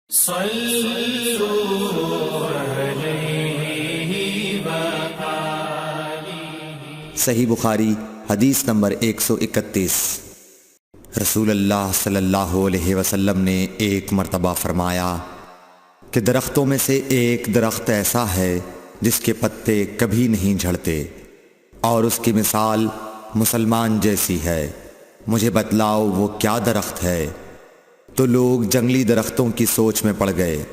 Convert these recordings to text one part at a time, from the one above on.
صحیح بخاری حدیث نمبر 131۔ رسول اللہ صلی اللہ علیہ وسلم نے ایک مرتبہ فرمایا کہ درختوں میں سے ایک درخت ایسا ہے جس کے پتے کبھی نہیں جھڑتے اور اس کی مثال مسلمان جیسی ہے، مجھے بتلاؤ وہ کیا درخت ہے؟ تو لوگ جنگلی درختوں کی سوچ میں پڑ گئے،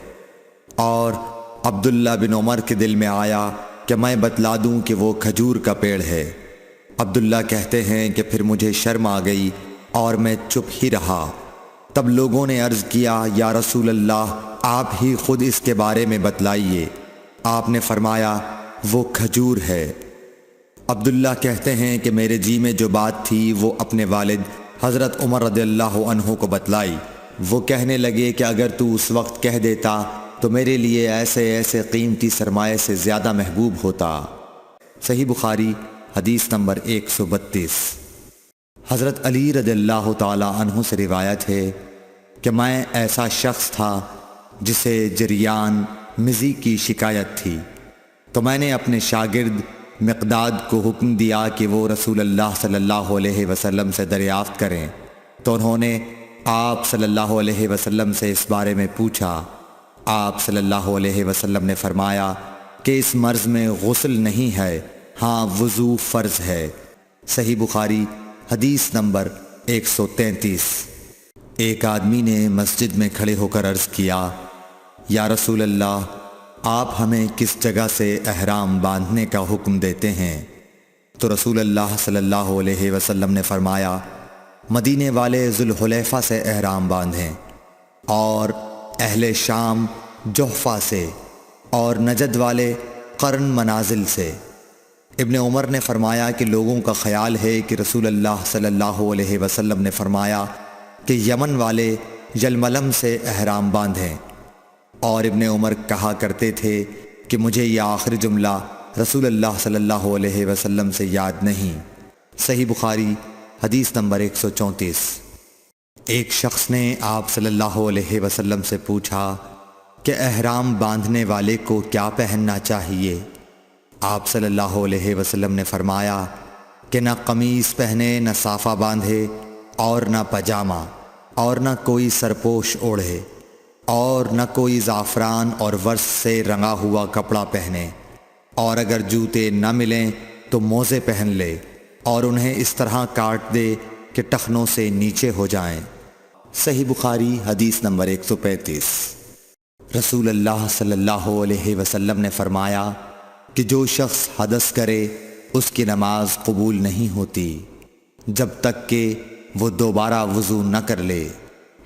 اور عبداللہ بن عمر کے دل میں آیا کہ میں بتلا دوں کہ وہ کھجور کا پیڑ ہے۔ عبداللہ کہتے ہیں کہ پھر مجھے شرم آ گئی اور میں چپ ہی رہا۔ تب لوگوں نے عرض کیا، یا رسول اللہ، آپ ہی خود اس کے بارے میں بتلائیے۔ آپ نے فرمایا، وہ کھجور ہے۔ عبداللہ کہتے ہیں کہ میرے جی میں جو بات تھی وہ اپنے والد حضرت عمر رضی اللہ عنہ کو بتلائی۔ وہ کہنے لگے کہ اگر تو اس وقت کہہ دیتا تو میرے لیے ایسے قیمتی سرمایے سے زیادہ محبوب ہوتا۔ صحیح بخاری حدیث نمبر 132۔ حضرت علی رضی اللہ تعالی عنہ سے روایت ہے کہ میں ایسا شخص تھا جسے جریان مزی کی شکایت تھی، تو میں نے اپنے شاگرد مقداد کو حکم دیا کہ وہ رسول اللہ صلی اللہ علیہ وسلم سے دریافت کریں، تو انہوں نے آپ صلی اللہ علیہ وسلم سے اس بارے میں پوچھا۔ آپ صلی اللہ علیہ وسلم نے فرمایا کہ اس مرض میں غسل نہیں ہے، ہاں وضو فرض ہے۔ صحیح بخاری حدیث نمبر 133۔ ایک آدمی نے مسجد میں کھڑے ہو کر عرض کیا، یا رسول اللہ، آپ ہمیں کس جگہ سے احرام باندھنے کا حکم دیتے ہیں؟ تو رسول اللہ صلی اللہ علیہ وسلم نے فرمایا، مدینے والے ذوالحلیفہ سے احرام باندھیں، اور اہل شام جحفہ سے، اور نجد والے قرن منازل سے۔ ابن عمر نے فرمایا کہ لوگوں کا خیال ہے کہ رسول اللہ صلی اللہ علیہ وسلم نے فرمایا کہ یمن والے یلملم سے احرام باندھیں، اور ابن عمر کہا کرتے تھے کہ مجھے یہ آخری جملہ رسول اللہ صلی اللہ علیہ وسلم سے یاد نہیں۔ صحیح بخاری حدیث نمبر 134۔ ایک شخص نے آپ صلی اللہ علیہ وسلم سے پوچھا کہ احرام باندھنے والے کو کیا پہننا چاہیے؟ آپ صلی اللہ علیہ وسلم نے فرمایا کہ نہ قمیص پہنے، نہ صافہ باندھے، اور نہ پاجامہ، اور نہ کوئی سرپوش اوڑھے، اور نہ کوئی زعفران اور ورس سے رنگا ہوا کپڑا پہنے، اور اگر جوتے نہ ملیں تو موزے پہن لے، اور انہیں اس طرح کاٹ دے کہ ٹخنوں سے نیچے ہو جائیں۔ صحیح بخاری حدیث نمبر 135۔ رسول اللہ صلی اللہ علیہ وسلم نے فرمایا کہ جو شخص حدث کرے اس کی نماز قبول نہیں ہوتی جب تک کہ وہ دوبارہ وضو نہ کر لے۔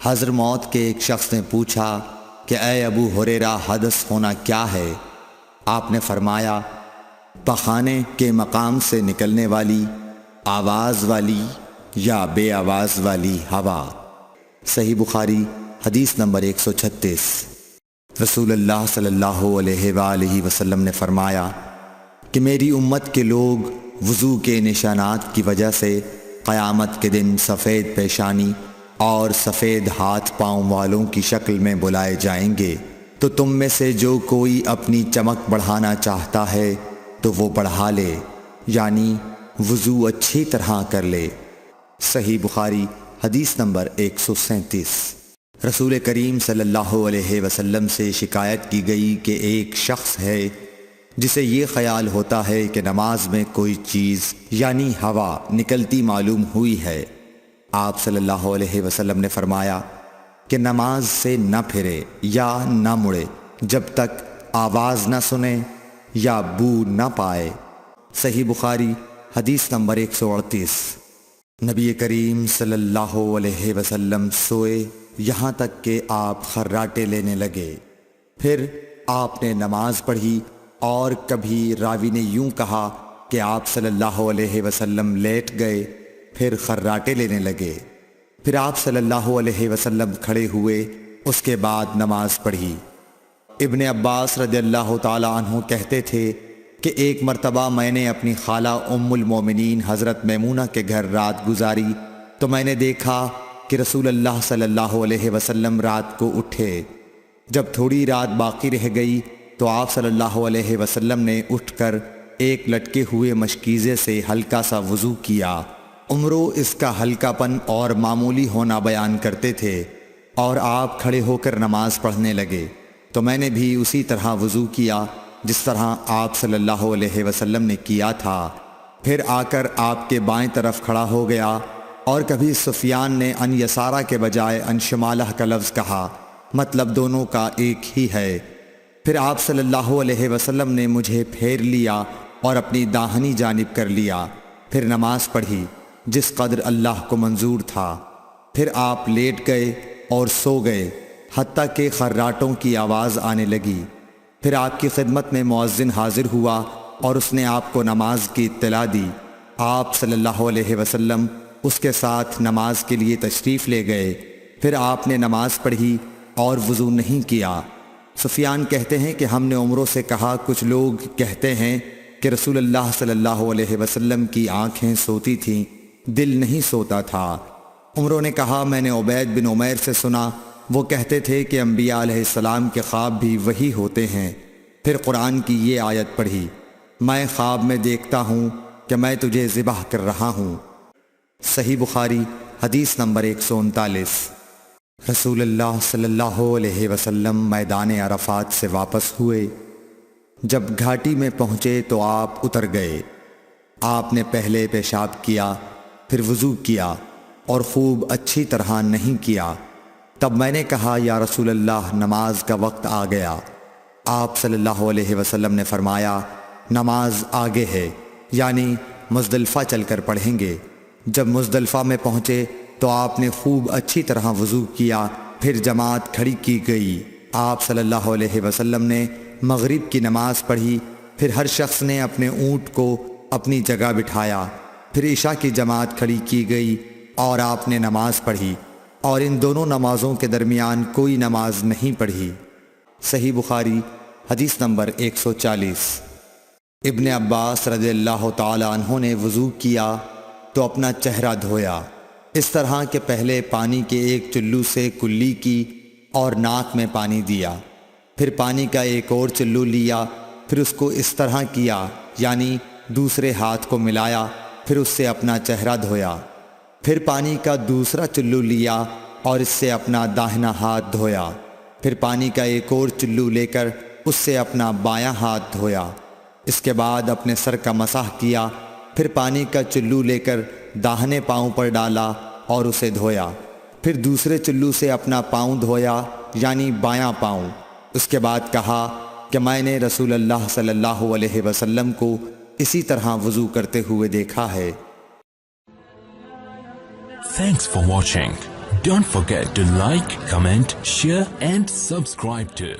حضرموت کے ایک شخص نے پوچھا کہ اے ابو ہریرہ، حدث ہونا کیا ہے؟ آپ نے فرمایا، پخانے کے مقام سے نکلنے والی آواز والی یا بے آواز والی ہوا۔ صحیح بخاری حدیث نمبر 136۔ رسول اللہ صلی اللہ علیہ وآلہ وسلم نے فرمایا کہ میری امت کے لوگ وضو کے نشانات کی وجہ سے قیامت کے دن سفید پیشانی اور سفید ہاتھ پاؤں والوں کی شکل میں بلائے جائیں گے، تو تم میں سے جو کوئی اپنی چمک بڑھانا چاہتا ہے تو وہ بڑھا لے، یعنی وضو اچھی طرح کر لے۔ صحیح بخاری حدیث نمبر 137۔ رسول کریم صلی اللہ علیہ وسلم سے شکایت کی گئی کہ ایک شخص ہے جسے یہ خیال ہوتا ہے کہ نماز میں کوئی چیز یعنی ہوا نکلتی معلوم ہوئی ہے۔ آپ صلی اللہ علیہ وسلم نے فرمایا کہ نماز سے نہ پھرے یا نہ مڑے جب تک آواز نہ سنے یا بو نہ پائے۔ صحیح بخاری حدیث نمبر 138۔ نبی کریم صلی اللہ علیہ وسلم سوئے یہاں تک کہ آپ خراٹے لینے لگے، پھر آپ نے نماز پڑھی، اور کبھی راوی نے یوں کہا کہ آپ صلی اللہ علیہ وسلم لیٹ گئے، پھر خراٹے لینے لگے، پھر آپ صلی اللہ علیہ وسلم کھڑے ہوئے، اس کے بعد نماز پڑھی۔ ابن عباس رضی اللہ تعالی عنہ کہتے تھے کہ ایک مرتبہ میں نے اپنی خالہ ام المومنین حضرت میمونہ کے گھر رات گزاری تو میں نے دیکھا کہ رسول اللہ صلی اللہ علیہ وسلم رات کو اٹھے، جب تھوڑی رات باقی رہ گئی تو آپ صلی اللہ علیہ وسلم نے اٹھ کر ایک لٹکے ہوئے مشکیزے سے ہلکا سا وضو کیا۔ عمرو اس کا ہلکا پن اور معمولی ہونا بیان کرتے تھے، اور آپ کھڑے ہو کر نماز پڑھنے لگے تو میں نے بھی اسی طرح وضو کیا جس طرح آپ صلی اللہ علیہ وسلم نے کیا تھا۔ پھر آ کر آپ کے بائیں طرف کھڑا ہو گیا، اور کبھی سفیان نے ان یسارہ کے بجائے ان شمالہ کا لفظ کہا، مطلب دونوں کا ایک ہی ہے۔ پھر آپ صلی اللہ علیہ وسلم نے مجھے پھیر لیا اور اپنی داہنی جانب کر لیا، پھر نماز پڑھی جس قدر اللہ کو منظور تھا۔ پھر آپ لیٹ گئے اور سو گئے حتیٰ کہ خراٹوں کی آواز آنے لگی۔ پھر آپ کی خدمت میں مؤذن حاضر ہوا اور اس نے آپ کو نماز کی اطلاع دی۔ آپ صلی اللہ علیہ وسلم اس کے ساتھ نماز کے لیے تشریف لے گئے۔ پھر آپ نے نماز پڑھی اور وضو نہیں کیا۔ سفیان کہتے ہیں کہ ہم نے عمرو سے کہا، کچھ لوگ کہتے ہیں کہ رسول اللہ صلی اللہ علیہ وسلم کی آنکھیں سوتی تھیں، دل نہیں سوتا تھا۔ عمرو نے کہا، میں نے عبید بن عمیر سے سنا، وہ کہتے تھے کہ انبیاء علیہ السلام کے خواب بھی وہی ہوتے ہیں۔ پھر قرآن کی یہ آیت پڑھی، میں خواب میں دیکھتا ہوں کہ میں تجھے ذبح کر رہا ہوں۔ صحیح بخاری حدیث نمبر 139۔ رسول اللہ صلی اللہ علیہ وسلم میدان عرفات سے واپس ہوئے۔ جب گھاٹی میں پہنچے تو آپ اتر گئے۔ آپ نے پہلے پیشاب کیا، پھر وضو کیا اور خوب اچھی طرح نہیں کیا۔ تب میں نے کہا، یا رسول اللہ، نماز کا وقت آ گیا۔ آپ صلی اللہ علیہ وسلم نے فرمایا، نماز آگے ہے، یعنی مزدلفہ چل کر پڑھیں گے۔ جب مزدلفہ میں پہنچے تو آپ نے خوب اچھی طرح وضو کیا، پھر جماعت کھڑی کی گئی۔ آپ صلی اللہ علیہ وسلم نے مغرب کی نماز پڑھی، پھر ہر شخص نے اپنے اونٹ کو اپنی جگہ بٹھایا، پھر عشاء کی جماعت کھڑی کی گئی اور آپ نے نماز پڑھی، اور ان دونوں نمازوں کے درمیان کوئی نماز نہیں پڑھی۔ صحیح بخاری حدیث نمبر 140۔ ابن عباس رضی اللہ تعالی عنہ نے وضو کیا تو اپنا چہرہ دھویا، اس طرح کہ پہلے پانی کے ایک چلو سے کلی کی اور ناک میں پانی دیا، پھر پانی کا ایک اور چلو لیا، پھر اس کو اس طرح کیا، یعنی دوسرے ہاتھ کو ملایا، پھر اس سے اپنا چہرہ دھویا، پھر پانی کا دوسرا چلو لیا اور اس سے اپنا داہنا ہاتھ دھویا، پھر پانی کا ایک اور چلو لے کر اس سے اپنا بایاں ہاتھ دھویا، اس کے بعد اپنے سر کا مسح کیا، پھر پانی کا چلو لے کر داہنے پاؤں پر ڈالا اور اسے دھویا، پھر دوسرے چلو سے اپنا پاؤں دھویا، یعنی بایاں پاؤں۔ اس کے بعد کہا کہ میں نے رسول اللہ صلی اللہ علیہ وسلم کو اسی طرح وضو کرتے ہوئے دیکھا ہے۔ Thanks for watching. Don't forget to like, comment, share and subscribe to